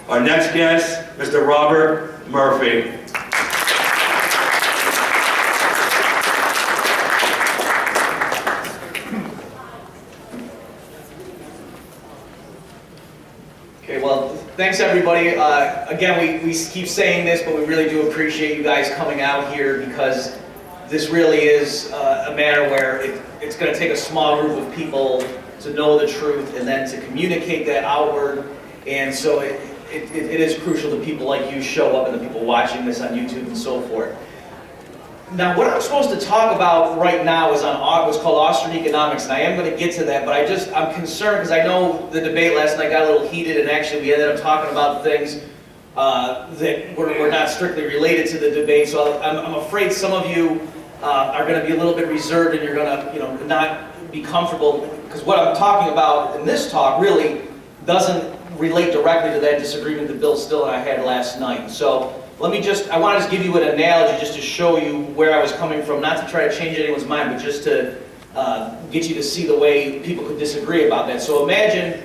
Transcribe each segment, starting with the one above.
Our next guest, Mr. Robert Murphy. Okay, well, thanks everybody. Again, we keep saying this, but we really do appreciate you guys coming out here, because this really is a matter where it's going to take a small group of people to know the truth and then to communicate that outward. And so it is crucial that people like you show up, and the people watching this on YouTube and so forth. Now, what I'm supposed to talk about right now is on what's called Austrian Economics, and I am going to get to that, but I'm concerned because I know the debate last night got a little heated, and actually we ended up talking about things that were not strictly related to the debate. So I'm afraid some of you are going to be a little bit reserved, and you're going to, not be comfortable, because what I'm talking about in this talk really doesn't relate directly to that disagreement that Bill Still and I had last night. So I want to just give you an analogy just to show you where I was coming from, not to try to change anyone's mind, but just to get you to see the way people could disagree about that. So imagine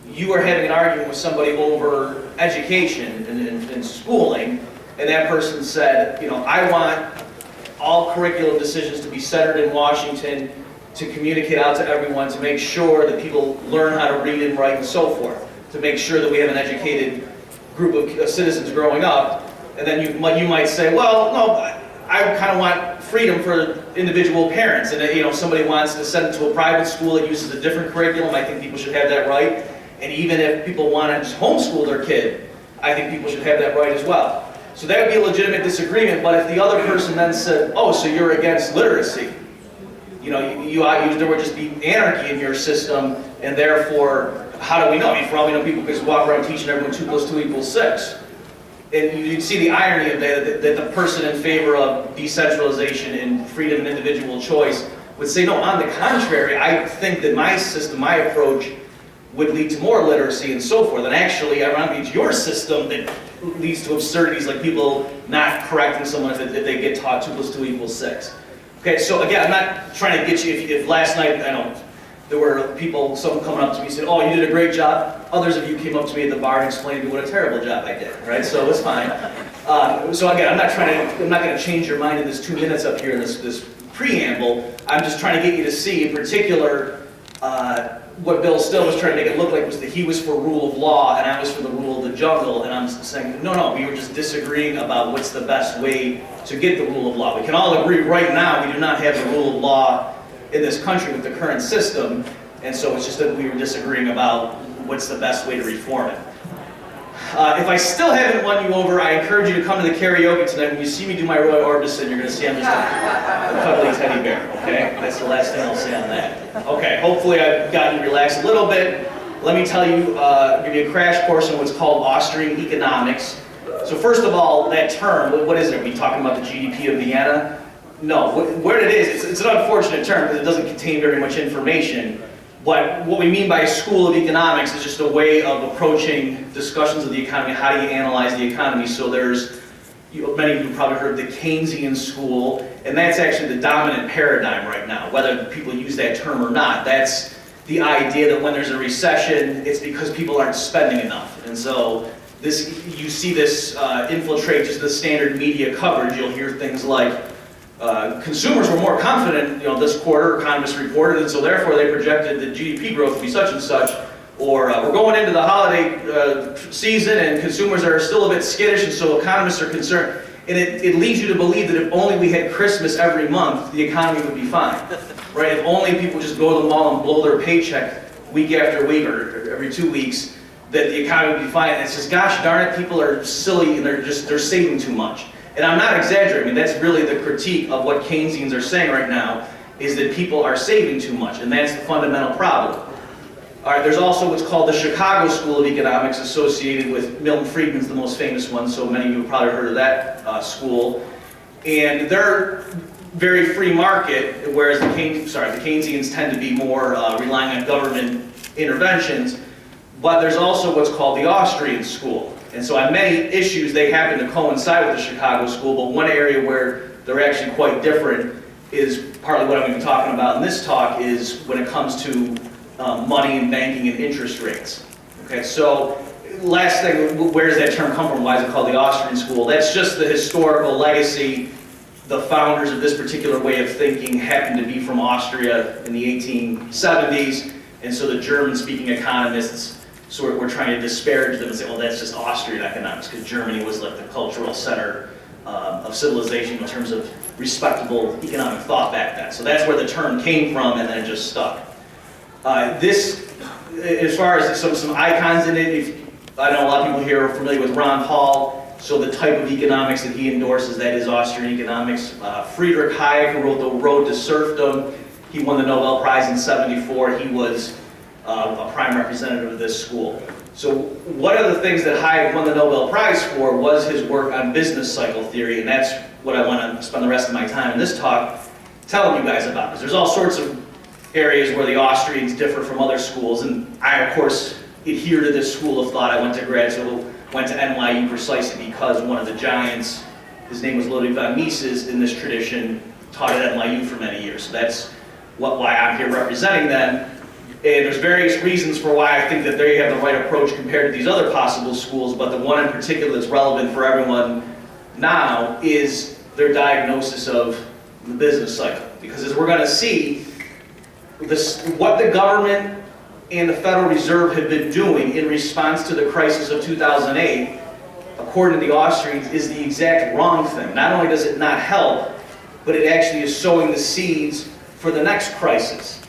you are having an argument with somebody over education and schooling, and that person said, I want all curriculum decisions to be centered in Washington, to communicate out to everyone, to make sure that people learn how to read and write and so forth, to make sure that we have an educated group of citizens growing up. And then you might say, well, no, I kind of want freedom for individual parents. And if somebody wants to send it to a private school that uses a different curriculum, I think people should have that right. And even if people want to just homeschool their kid, I think people should have that right as well. So that would be a legitimate disagreement. But if the other person then said, oh, so you're against literacy, there would just be anarchy in your system, and therefore, how do we know? For all we know, people could just walk around teaching everyone 2 + 2 = 6. And you see the irony of that the person in favor of decentralization and freedom and individual choice would say, no, on the contrary, I think that my system, my approach, would lead to more literacy and so forth. And actually, ironically, it's your system that leads to absurdities like people not correcting someone if they get taught 2 + 2 = 6. Okay, so again, I'm not trying to get you, if last night, I know, there were someone coming up to me and said, oh, you did a great job. Others of you came up to me at the bar and explained to me what a terrible job I did, right? So it was fine. So again, I'm not going to change your mind in this 2 minutes up here in this preamble. I'm just trying to get you to see, in particular, what Bill Still was trying to make it look like was that he was for rule of law and I was for the rule of the jungle. And I'm saying, no, we were just disagreeing about what's the best way to get the rule of law. We can all agree right now we do not have the rule of law in this country with the current system, and so it's just that we were disagreeing about what's the best way to reform it. If I still haven't won you over, I encourage you to come to the karaoke tonight. When you see me do my Roy Orbison, you're going to see I'm just a cuddly teddy bear, okay? That's the last thing I'll say on that. Okay, hopefully I've gotten you relaxed a little bit. Let me tell you, give you a crash course on what's called Austrian Economics. So first of all, that term, what is it? Are we talking about the GDP of Vienna? No, what it is, it's an unfortunate term because it doesn't contain very much information. But what we mean by a school of economics is just a way of approaching discussions of the economy. How do you analyze the economy? So there's, many of you probably heard the Keynesian school, and that's actually the dominant paradigm right now, whether people use that term or not. That's the idea that when there's a recession, it's because people aren't spending enough. And so you see this infiltrate just the standard media coverage. You'll hear things like, consumers were more confident, this quarter, economists reported, and so therefore they projected that GDP growth would be such and such. Or we're going into the holiday season and consumers are still a bit skittish, and so economists are concerned. And it leads you to believe that if only we had Christmas every month, the economy would be fine, right? If only people just go to the mall and blow their paycheck week after week or every 2 weeks, that the economy would be fine. And it's just, gosh darn it, people are silly and they're saving too much. And I'm not exaggerating. That's really the critique of what Keynesians are saying right now, is that people are saving too much, and that's the fundamental problem. All right, there's also what's called the Chicago School of Economics, associated with Milton Friedman's the most famous one, so many of you have probably heard of that school. And they're very free market, whereas the Keynesians tend to be more relying on government interventions. But there's also what's called the Austrian School. And so on many issues, they happen to coincide with the Chicago School, but one area where they're actually quite different is partly what I'm going to be talking about in this talk, is when it comes to money and banking and interest rates. Okay, so last thing, where does that term come from? Why is it called the Austrian school? That's just the historical legacy. The founders of this particular way of thinking happened to be from Austria in the 1870s, and so the German-speaking economists sort of were trying to disparage them and say, well, that's just Austrian economics, because Germany was like the cultural center of civilization in terms of respectable economic thought back then. So that's where the term came from, and then it just stuck. This, as far as some icons in it, I know a lot of people here are familiar with Ron Paul. So the type of economics that he endorses, that is Austrian economics. Friedrich Hayek, who wrote The Road to Serfdom, he won the Nobel Prize in '74. He was a prime representative of this school. So one of the things that Hayek won the Nobel Prize for was his work on business cycle theory, and that's what I want to spend the rest of my time in this talk telling you guys about. Because there's all sorts of areas where the Austrians differ from other schools, and I, of course, adhere to this school of thought. I went to grad school, went to NYU precisely because one of the giants, his name was Ludwig von Mises, in this tradition, taught at NYU for many years. So that's why I'm here representing them. And there's various reasons for why I think that they have the right approach compared to these other possible schools, but the one in particular that's relevant for everyone now is their diagnosis of the business cycle. Because as we're going to see, what the government and the Federal Reserve have been doing in response to the crisis of 2008, according to the Austrians, is the exact wrong thing. Not only does it not help, but it actually is sowing the seeds for the next crisis.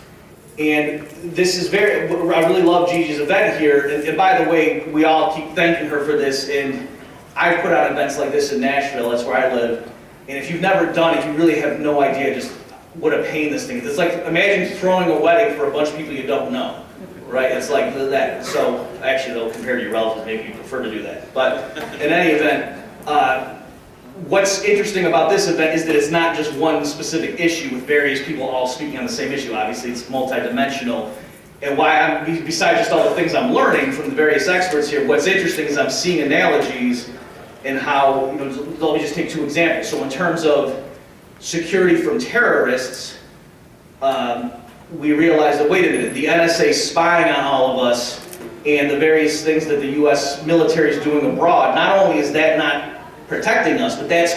And this is I really love Gigi's event here, and by the way, we all keep thanking her for this, and I've put on events like this in Nashville, that's where I live, and if you've never done it, you really have no idea just what a pain this thing is. It's like, imagine throwing a wedding for a bunch of people you don't know. Right, it's like that. So actually, though, compared to your relatives, maybe you prefer to do that. But in any event, what's interesting about this event is that it's not just one specific issue with various people all speaking on the same issue. Obviously, it's multidimensional. And why besides just all the things I'm learning from the various experts here, what's interesting is I'm seeing analogies in how, let me just take two examples. So in terms of security from terrorists, we realized that, wait a minute, the NSA spying on all of us and the various things that the US military is doing abroad, not only is that not protecting us, but that's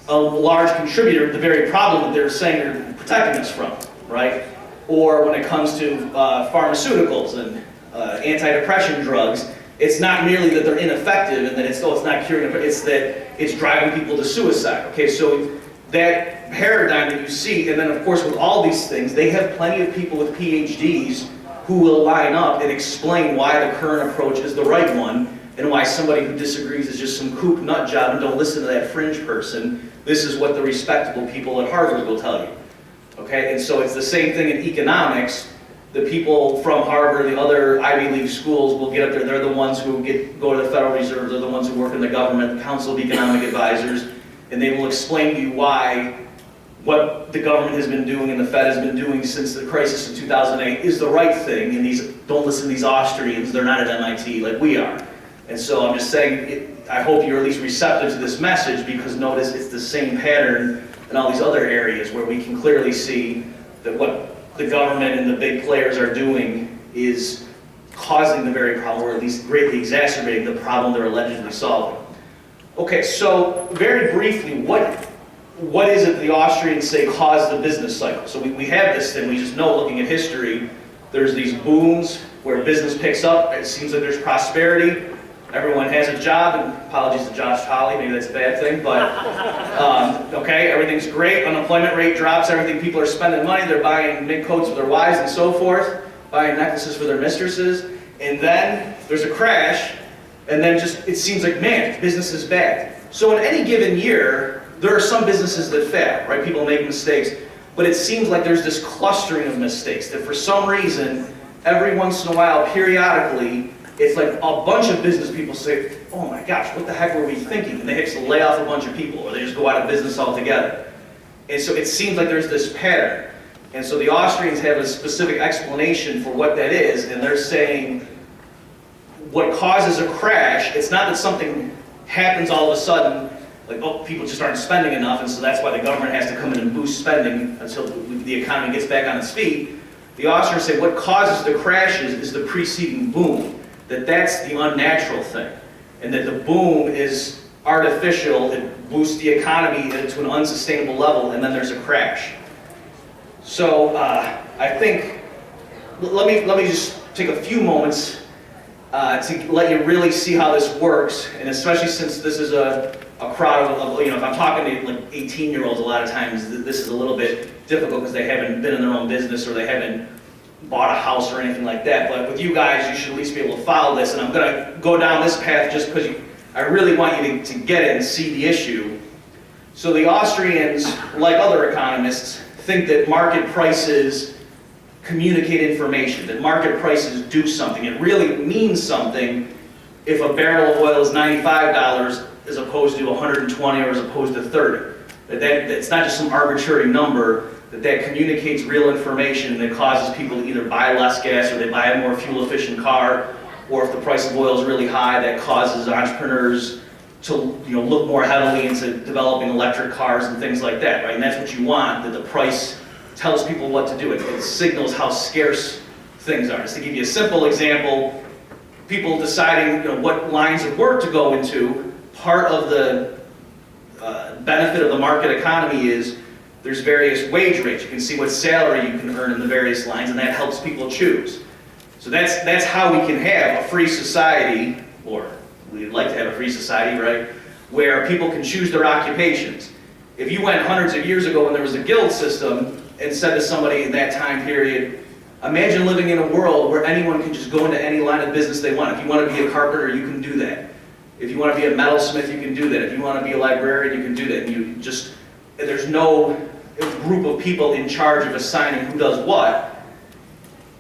a large contributor to the very problem that they're saying they're protecting us from, right? Or when it comes to pharmaceuticals and antidepressant drugs, it's not merely that they're ineffective and that it's not curing, it's that it's driving people to suicide, okay? So that paradigm that you see, and then of course with all these things, they have plenty of people with PhDs who will line up and explain why the current approach is the right one, and why somebody who disagrees is just some kook nut job and don't listen to that fringe person. This is what the respectable people at Harvard will tell you. Okay, and so it's the same thing in economics. The people from Harvard, the other Ivy League schools will get up there. They're the ones who go to the Federal Reserve. They're the ones who work in the government, the Council of Economic Advisors, and they will explain to you why what the government has been doing and the Fed has been doing since the crisis of 2008 is the right thing. And don't listen to these Austrians. They're not at MIT like we are. And so I'm just saying, I hope you're at least receptive to this message, because notice it's the same pattern in all these other areas where we can clearly see that what the government and the big players are doing is causing the very problem, or at least greatly exacerbating the problem they're allegedly solving. Okay, so very briefly, what is it the Austrians say caused the business cycle? So we have this thing, we just know looking at history, there's these booms where business picks up, it seems like there's prosperity, everyone has a job, and apologies to Josh Hawley, maybe that's a bad thing, but okay, everything's great, unemployment rate drops, people are spending money, they're buying mink coats for their wives and so forth, buying necklaces for their mistresses, and then there's a crash, and then it seems like, man, business is bad. So in any given year, there are some businesses that fail, right? People make mistakes, but it seems like there's this clustering of mistakes that for some reason, every once in a while, periodically, it's like a bunch of business people say, oh my gosh, what the heck were we thinking? And they have to lay off a bunch of people, or they just go out of business altogether. And so it seems like there's this pattern. And so the Austrians have a specific explanation for what that is, and they're saying what causes a crash, it's not that something happens all of a sudden, like, oh, people just aren't spending enough, and so that's why the government has to come in and boost spending until the economy gets back on its feet. The Austrians say what causes the crashes is the preceding boom. that that's the unnatural thing, and that the boom is artificial, it boosts the economy to an unsustainable level, and then there's a crash. So I think, let me just take a few moments to let you really see how this works, and especially since this is a crowd of, if I'm talking to like 18-year-olds, a lot of times this is a little bit difficult because they haven't been in their own business or they haven't bought a house or anything like that. But with you guys, you should at least be able to follow this, and I'm going to go down this path just because I really want you to get it and see the issue. So the Austrians, like other economists, think that market prices communicate information, that market prices do something. It really means something if a barrel of oil is $95 as opposed to 120 or as opposed to 30. It's not just some arbitrary number, that communicates real information that causes people to either buy less gas or they buy a more fuel-efficient car, or if the price of oil is really high, that causes entrepreneurs to look more heavily into developing electric cars and things like that, right? And that's what you want, that the price tells people what to do. It signals how scarce things are. Just to give you a simple example, people deciding what lines of work to go into, part of the benefit of the market economy is there's various wage rates. You can see what salary you can earn in the various lines, and that helps people choose. So that's how we can have a free society, or we'd like to have a free society, right, where people can choose their occupations. If you went hundreds of years ago when there was a guild system and said to somebody in that time period, imagine living in a world where anyone can just go into any line of business they want. If you want to be a carpenter, you can do that. If you want to be a metalsmith, you can do that. If you want to be a librarian, you can do that. And there's no group of people in charge of assigning who does what.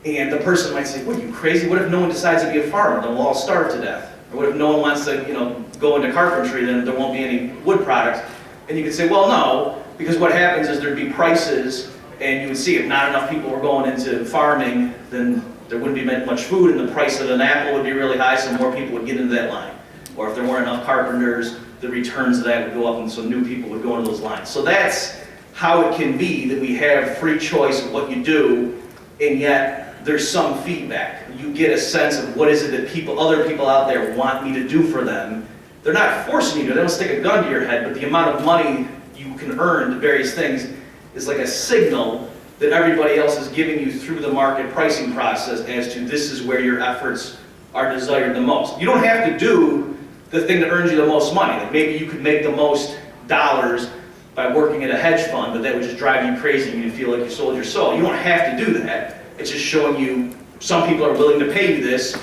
And the person might say, what, are you crazy? What if no one decides to be a farmer? Then we'll all starve to death. Or what if no one wants to go into carpentry? Then there won't be any wood products. And you could say, well, no, because what happens is there'd be prices, and you would see if not enough people were going into farming, then there wouldn't be much food, and the price of an apple would be really high, so more people would get into that line. Or if there weren't enough carpenters, the returns of that would go up, and so new people would go into those lines. So that's how it can be that we have free choice of what you do, and yet there's some feedback. You get a sense of what is it that other people out there want me to do for them. They're not forcing you to, they don't stick a gun to your head, but the amount of money you can earn to various things is like a signal that everybody else is giving you through the market pricing process as to this is where your efforts are desired the most. You don't have to do the thing that earns you the most money. Like maybe you could make the most dollars by working at a hedge fund, but that would just drive you crazy and you'd feel like you sold your soul. You don't have to do that. It's just showing you some people are willing to pay you this.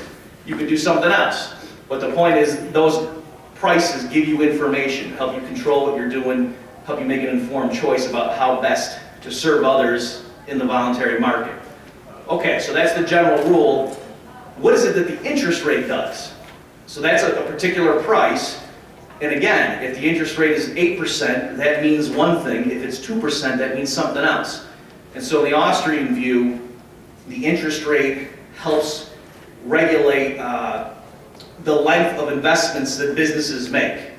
You could do something else. But the point is those prices give you information, help you control what you're doing, help you make an informed choice about how best to serve others in the voluntary market. Okay, so that's the general rule. What is it that the interest rate does? So that's a particular price. And again, if the interest rate is 8%, that means one thing. If it's 2%, that means something else. And so in the Austrian view, the interest rate helps regulate the length of investments that businesses make.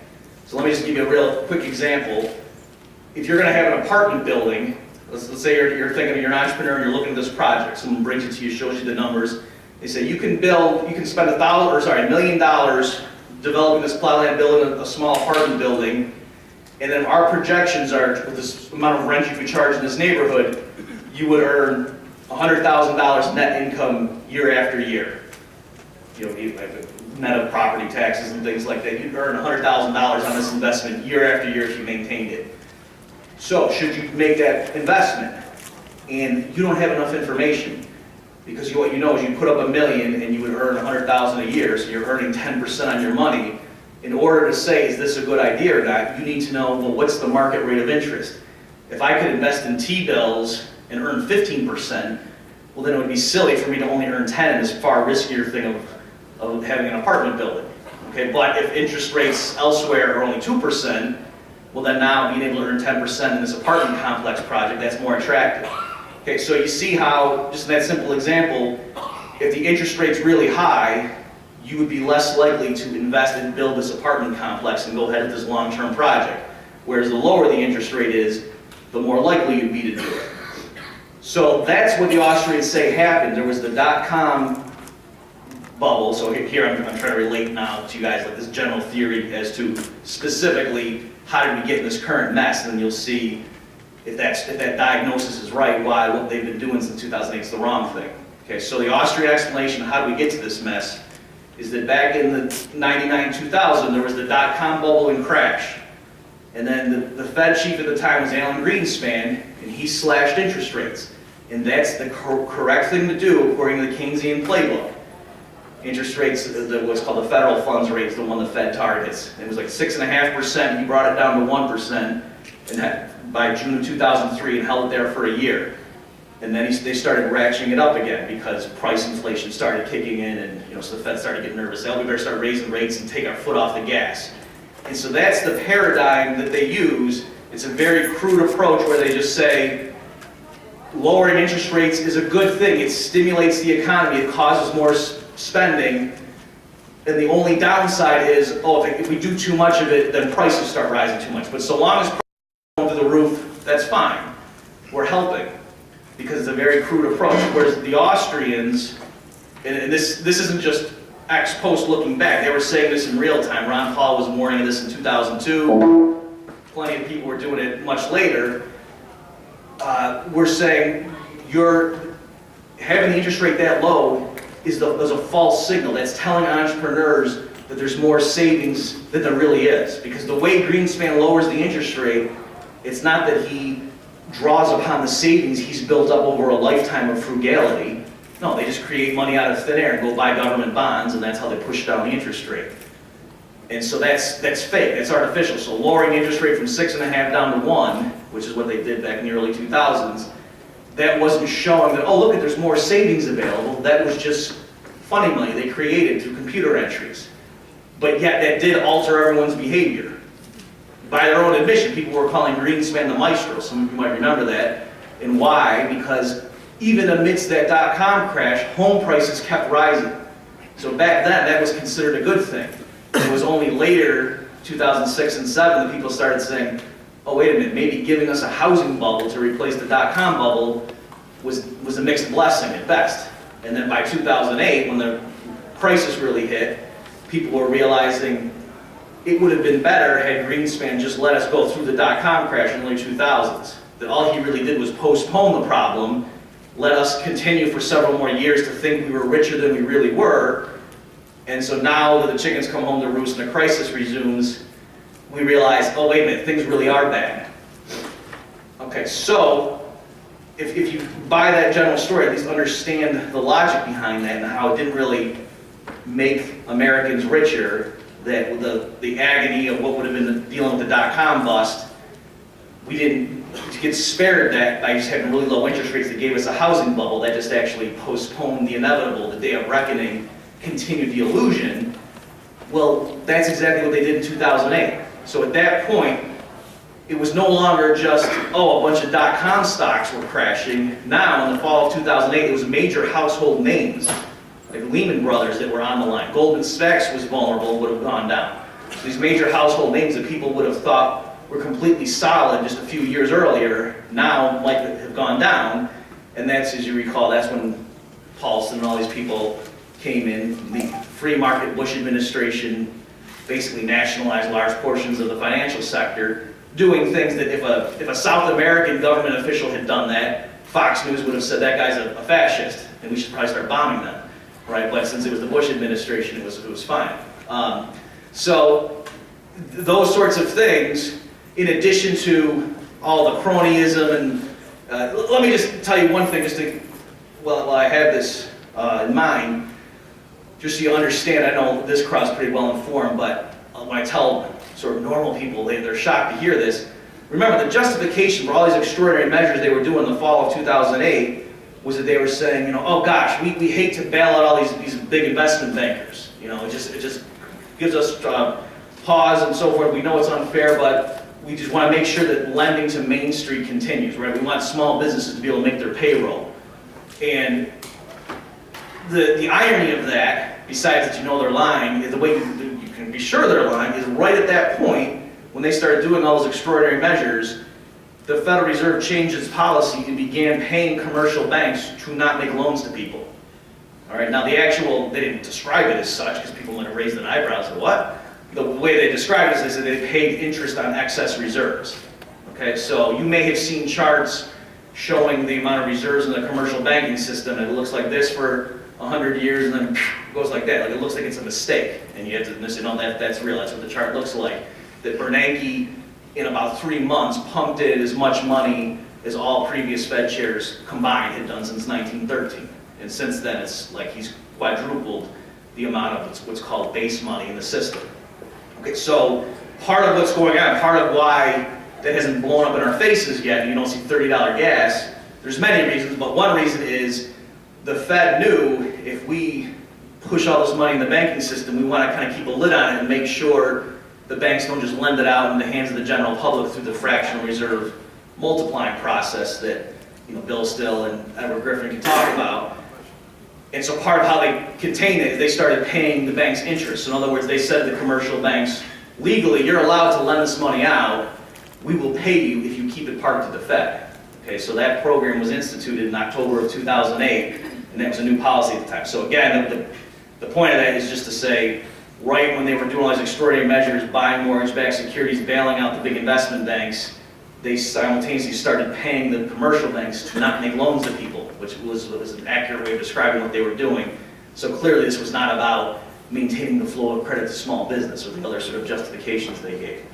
So let me just give you a real quick example. If you're going to have an apartment building, let's say you're thinking you're an entrepreneur and you're looking at this project. Someone brings it to you, shows you the numbers. They say you can spend $1 million developing this plot of land, building a small apartment building, and then our projections are with this amount of rent you could charge in this neighborhood, you would earn $100,000 net income year after year. Net of property taxes and things like that. You'd earn $100,000 on this investment year after year if you maintained it. So should you make that investment and you don't have enough information, because what you know is you put up $1 million and you would earn $100,000 a year, so you're earning 10% on your money. In order to say, is this a good idea or not, you need to know, well, what's the market rate of interest? If I could invest in T-bills and earn 15%, well then it would be silly for me to only earn 10 in this far riskier thing of having an apartment building. Okay, but if interest rates elsewhere are only 2%, well then now being able to earn 10% in this apartment complex project, that's more attractive. Okay, so you see how, just in that simple example, if the interest rate's really high, you would be less likely to invest and build this apartment complex and go ahead with this long-term project. Whereas the lower the interest rate is, the more likely you'd be to do it. So that's what the Austrians say happened. There was the dot-com bubble. So here I'm trying to relate now to you guys like this general theory as to specifically how did we get in this current mess, and then you'll see if that diagnosis is right, why what they've been doing since 2008 is the wrong thing. Okay, so the Austrian explanation of how do we get to this mess is that back in the 99-2000 there was the dot-com bubble and crash. And then the Fed chief at the time was Alan Greenspan, and he slashed interest rates. And that's the correct thing to do according to the Keynesian playbook. Interest rates, what's called the federal funds rate, is the one the Fed targets. It was like 6.5%, he brought it down to 1% by June of 2003 and held it there for a year. And then they started ratcheting it up again because price inflation started kicking in, and so the Fed started getting nervous. Oh, we better start raising rates and take our foot off the gas. And so that's the paradigm that they use. It's a very crude approach where they just say, lowering interest rates is a good thing. It stimulates the economy. It causes more spending. And the only downside is, if we do too much of it, then prices start rising too much. But so long as prices go through the roof, that's fine. We're helping. Because it's a very crude approach. Whereas the Austrians, and this isn't just ex post looking back, they were saying this in real time. Ron Paul was warning of this in 2002. Plenty of people were doing it much later. We're saying having the interest rate that low is a false signal. That's telling entrepreneurs that there's more savings than there really is. Because the way Greenspan lowers the interest rate, it's not that he draws upon the savings he's built up over a lifetime of frugality. No, they just create money out of thin air and go buy government bonds, and that's how they push down the interest rate. And so that's fake, that's artificial. So lowering the interest rate from 6.5 down to 1, which is what they did back in the early 2000s, that wasn't showing that, look, there's more savings available. That was just funny money they created through computer entries. But yet that did alter everyone's behavior. By their own admission, people were calling Greenspan the maestro. Some of you might remember that. And why? Because even amidst that dot-com crash, home prices kept rising. So back then, that was considered a good thing. It was only later, 2006 and 2007, that people started saying, wait a minute, maybe giving us a housing bubble to replace the dot-com bubble was a mixed blessing at best. And then by 2008, when the crisis really hit, people were realizing it would have been better had Greenspan just let us go through the dot-com crash in the early 2000s. That all he really did was postpone the problem, let us continue for several more years to think we were richer than we really were. And so now that the chickens come home to roost and the crisis resumes, we realize, wait a minute, things really are bad. Okay, so if you buy that general story, at least understand the logic behind that and how it didn't really make Americans richer, that the agony of what would have been dealing with the dot-com bust, we didn't get spared that by just having really low interest rates that gave us a housing bubble. That just actually postponed the inevitable. The day of reckoning continued the illusion. Well, that's exactly what they did in 2008. So at that point, it was no longer just, a bunch of dot-com stocks were crashing. Now, in the fall of 2008, it was major household names, like Lehman Brothers, that were on the line. Goldman Sachs was vulnerable, would have gone down. So these major household names that people would have thought were completely solid just a few years earlier, now likely have gone down. And that's, as you recall, that's when Paulson and all these people came in. The free market Bush administration basically nationalized large portions of the financial sector, doing things that if a South American government official had done that, Fox News would have said that guy's a fascist and we should probably start bombing them. Right, but since it was the Bush administration, it was fine. So those sorts of things, in addition to all the cronyism, and let me just tell you one thing, just to, while I have this in mind, just so you understand. I know this crowd's pretty well informed, but when I tell sort of normal people, they're shocked to hear this. Remember, the justification for all these extraordinary measures they were doing in the fall of 2008 was that they were saying, gosh, we hate to bail out all these big investment bankers. It just gives us pause and so forth. We know it's unfair, but we just want to make sure that lending to Main Street continues, right? We want small businesses to be able to make their payroll. And the irony of that, besides that they're lying, is the way you can be sure they're lying, is right at that point, when they started doing all those extraordinary measures, the Federal Reserve changed its policy and began paying commercial banks to not make loans to people. All right, now they didn't describe it as such because people might have raised their eyebrows and what? The way they described it is that they paid interest on excess reserves. Okay, so you may have seen charts showing the amount of reserves in the commercial banking system, and it looks like this for 100 years and then goes like that. Like it looks like it's a mistake, and you have to say, no, that's real. That's what the chart looks like. That Bernanke, in about 3 months, pumped in as much money as all previous Fed chairs combined had done since 1913. And since then, it's like he's quadrupled the amount of what's called base money in the system. Okay, so part of what's going on, part of why that hasn't blown up in our faces yet, and you don't see $30 gas, there's many reasons, but one reason is the Fed knew if we push all this money in the banking system, we want to kind of keep a lid on it and make sure the banks don't just lend it out in the hands of the general public through the fractional reserve multiplying process that Bill Still and Edward Griffin can talk about. And so part of how they contained it is they started paying the banks interest. So in other words, they said to the commercial banks, legally, you're allowed to lend this money out. We will pay you if you keep it parked at the Fed. Okay, so that program was instituted in October of 2008, and that was a new policy at the time. So again, the point of that is just to say, right when they were doing all these extraordinary measures, buying mortgage-backed securities, bailing out the big investment banks, they simultaneously started paying the commercial banks to not make loans to people, which was an accurate way of describing what they were doing. So clearly this was not about maintaining the flow of credit to small business or the other sort of justifications they gave.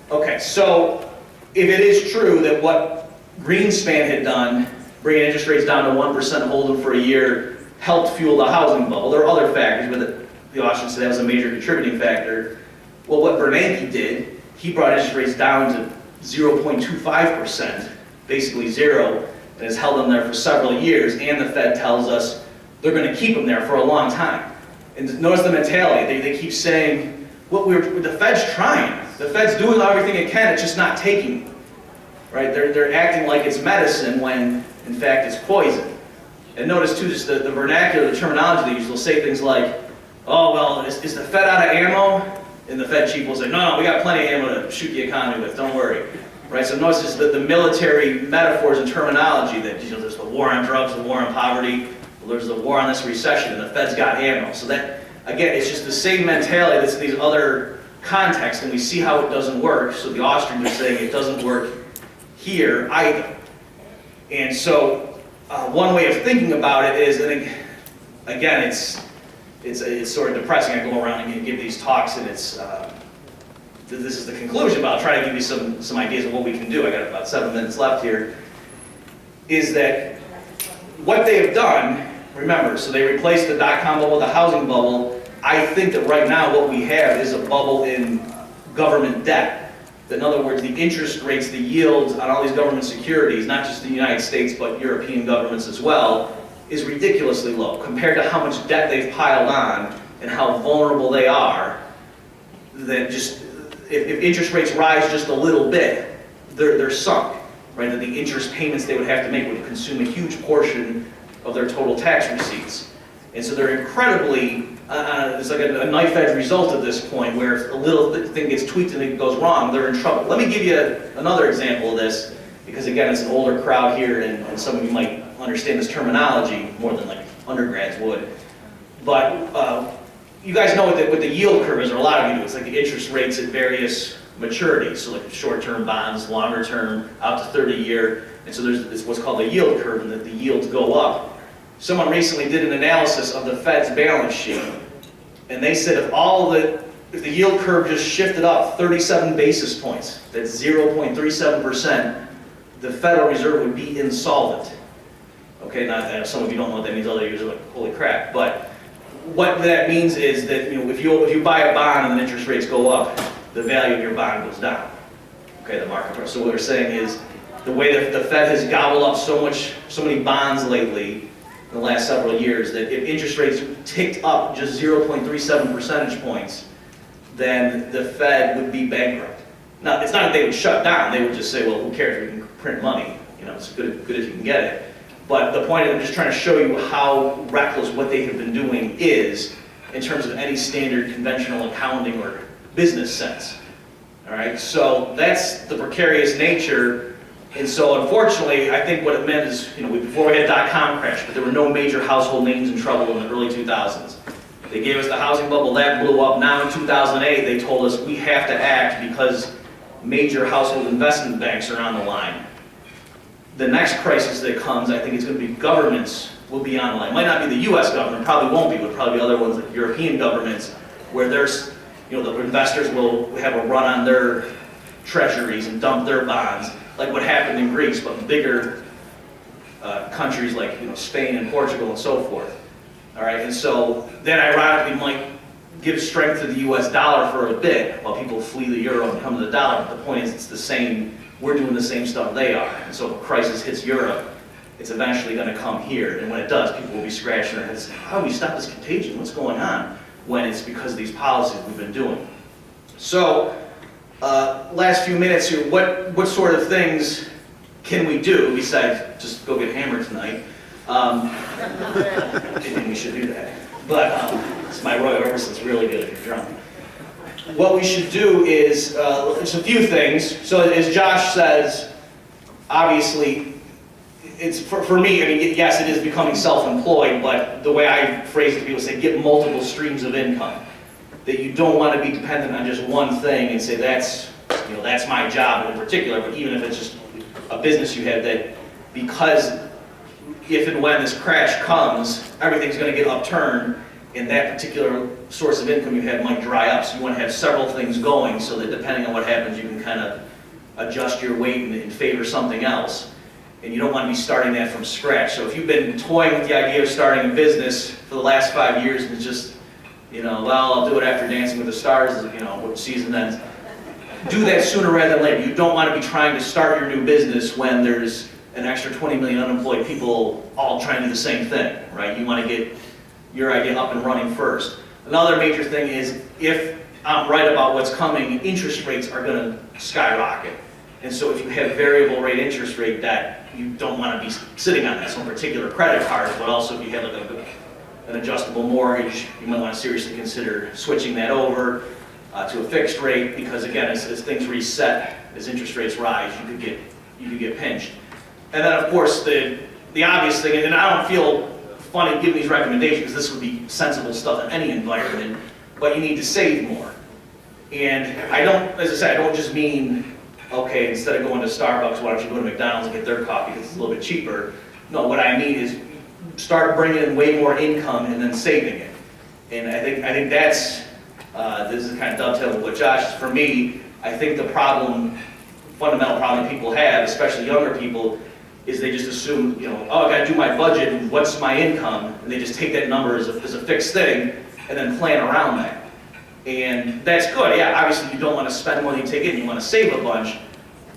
Okay, so if it is true that what Greenspan had done, bringing interest rates down to 1%, hold them for a year, helped fuel the housing bubble, there are other factors, but the Austrians said that was a major contributing factor. Well, what Bernanke did, he brought interest rates down to 0.25%, basically zero, and has held them there for several years, and the Fed tells us they're going to keep them there for a long time. And notice the mentality, they keep saying, well, the Fed's trying. The Fed's doing everything it can, it's just not taking. Right? They're acting like it's medicine when, in fact, it's poison. And notice, too, just the vernacular, the terminology they use. They'll say things like, oh, well, is the Fed out of ammo? And the Fed chief will say, no, we got plenty of ammo to shoot the economy with, don't worry. Right? So notice just the military metaphors and terminology that, there's the war on drugs, the war on poverty, well, there's the war on this recession, and the Fed's got ammo. So that, again, it's just the same mentality that's in these other contexts, and we see how it doesn't work. So the Austrians are saying it doesn't work here either. And so one way of thinking about it is, I think, again, it's sort of depressing. I go around and give these talks, and this is the conclusion, but I'll try to give you some ideas of what we can do. I got about 7 minutes left here. Is that what they have done, remember, so they replaced the dot-com bubble with the housing bubble. I think that right now what we have is a bubble in government debt. That in other words, the interest rates, the yields on all these government securities, not just in the United States, but European governments as well, is ridiculously low compared to how much debt they've piled on and how vulnerable they are. That just, if interest rates rise just a little bit, they're sunk. Right? That the interest payments they would have to make would consume a huge portion of their total tax receipts. And so they're incredibly, it's like a knife-edge result at this point where if a little thing gets tweaked and it goes wrong, they're in trouble. Let me give you another example of this, because again, it's an older crowd here, and some of you might understand this terminology more than like undergrads would. But you guys know what the yield curve is, or a lot of you do. It's like the interest rates at various maturities, so like short-term bonds, longer-term, out to 30-year, and so there's what's called the yield curve, and that the yields go up. Someone recently did an analysis of the Fed's balance sheet, and they said if the yield curve just shifted up 37 basis points, that's 0.37%, the Federal Reserve would be insolvent. Okay, now some of you don't know what that means, other users are like, holy crap, but what that means is that if you buy a bond and the interest rates go up, the value of your bond goes down. Okay, the market price. So what we're saying is the way that the Fed has gobbled up so many bonds lately in the last several years, that if interest rates ticked up just 0.37 percentage points, then the Fed would be bankrupt. Now, it's not that they would shut down. They would just say, well, who cares? We can print money. It's good as you can get it. But the point is, I'm just trying to show you how reckless what they have been doing is in terms of any standard conventional accounting or business sense. All right, so that's the precarious nature And so unfortunately, I think what it meant is, before we had dot-com crash, but there were no major household names in trouble in the early 2000s. They gave us the housing bubble, that blew up. Now in 2008, they told us we have to act because major household investment banks are on the line. The next crisis that comes, I think it's going to be governments will be on the line. It might not be the US government, probably won't be, but probably other ones like European governments, where there's, the investors will have a run on their treasuries and dump their bonds, like what happened in Greece, but bigger countries like Spain and Portugal and so forth. All right, and so that ironically might give strength to the US dollar for a bit while people flee the euro and come to the dollar. But the point is, it's the same, we're doing the same stuff they are. And so if a crisis hits Europe, it's eventually going to come here. And when it does, people will be scratching their heads saying, how do we stop this contagion? What's going on? When it's because of these policies we've been doing. So, last few minutes here, what sort of things can we do besides just go get hammered tonight? I think we should do that. But it's my Roy Orbison's really good if you're drunk. What we should do is, it's a few things. So as Josh says, obviously, it's for me, I mean, yes, it is becoming self-employed, but the way I phrase it to people say, get multiple streams of income. That you don't want to be dependent on just one thing and say that's my job in particular, but even if it's just a business you have, that because if and when this crash comes, everything's going to get upturned, and that particular source of income you had might dry up. So you want to have several things going so that depending on what happens, you can kind of adjust your weight and favor something else. And you don't want to be starting that from scratch. So if you've been toying with the idea of starting a business for the last 5 years and it's just, well, I'll do it after Dancing with the Stars, what season ends. Do that sooner rather than later. You don't want to be trying to start your new business when there's an extra 20 million unemployed people all trying to do the same thing, right? You want to get your idea up and running first. Another major thing is, if I'm right about what's coming, interest rates are going to skyrocket. And so if you have variable rate interest rate debt, you don't want to be sitting on that. So in particular credit cards, but also if you have like an adjustable mortgage, you might want to seriously consider switching that over to a fixed rate, because again, as things reset, as interest rates rise, you could get pinched. And then of course the obvious thing, and I don't feel funny giving these recommendations because this would be sensible stuff in any environment, but you need to save more. And I don't, as I said, I don't just mean, okay, instead of going to Starbucks, why don't you go to McDonald's and get their coffee because it's a little bit cheaper. No, what I mean is start bringing in way more income and then saving it. And I think that's, this is kind of dovetail with what Josh is. For me, I think the fundamental problem people have, especially younger people, is they just assume, oh, I gotta do my budget, and what's my income? And they just take that number as a fixed thing, and then plan around that. And that's good, yeah, obviously you don't want to spend more than you take in, you want to save a bunch,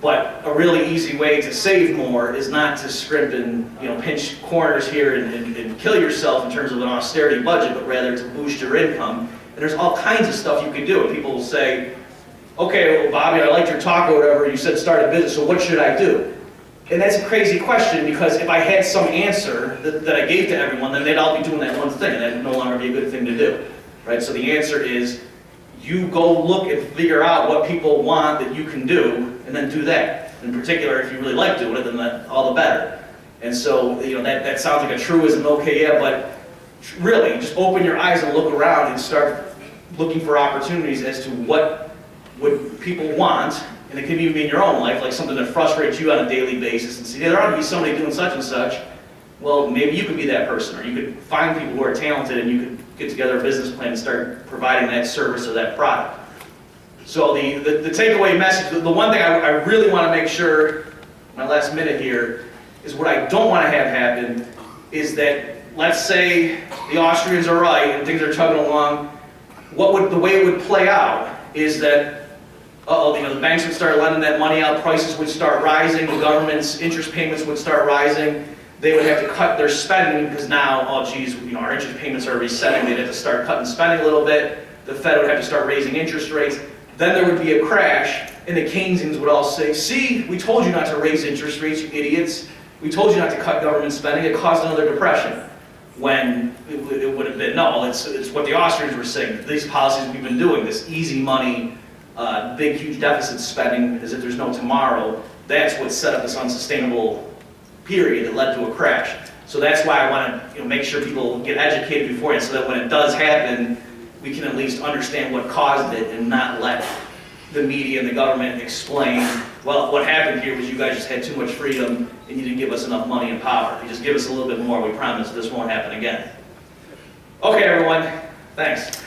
but a really easy way to save more is not to scrimp and pinch corners here and kill yourself in terms of an austerity budget, but rather to boost your income. And there's all kinds of stuff you can do. And people will say, okay, well, Bobby, I liked your talk or whatever, you said start a business, so what should I do? And that's a crazy question, because if I had some answer that I gave to everyone, then they'd all be doing that one thing, and that would no longer be a good thing to do, right? So the answer is, you go look and figure out what people want that you can do, and then do that. In particular, if you really like doing it, then all the better. And so, that sounds like a truism, okay, yeah, but really, just open your eyes and look around and start looking for opportunities as to what would people want. And it can even be in your own life, like something that frustrates you on a daily basis, and say, yeah, there ought to be somebody doing such and such. Well, maybe you could be that person, or you could find people who are talented and you could get together a business plan and start providing that service or that product. So the takeaway message, the one thing I really want to make sure, my last minute here, is what I don't want to have happen is that, let's say the Austrians are right and things are chugging along, the way it would play out is that the banks would start lending that money out, prices would start rising, the government's interest payments would start rising, they would have to cut their spending because now, oh geez, our interest payments are resetting, they'd have to start cutting spending a little bit, the Fed would have to start raising interest rates, then there would be a crash, and the Keynesians would all say, see, we told you not to raise interest rates, you idiots, we told you not to cut government spending, it caused another depression. When it would have been, no, it's what the Austrians were saying, these policies we've been doing, this easy money, big, huge deficit spending as if there's no tomorrow, that's what set up this unsustainable period that led to a crash. So that's why I want to make sure people get educated beforehand, so that when it does happen, we can at least understand what caused it and not let the media and the government explain, well, what happened here was you guys just had too much freedom and you didn't give us enough money and power. If you just give us a little bit more, we promise this won't happen again. Okay, everyone, thanks.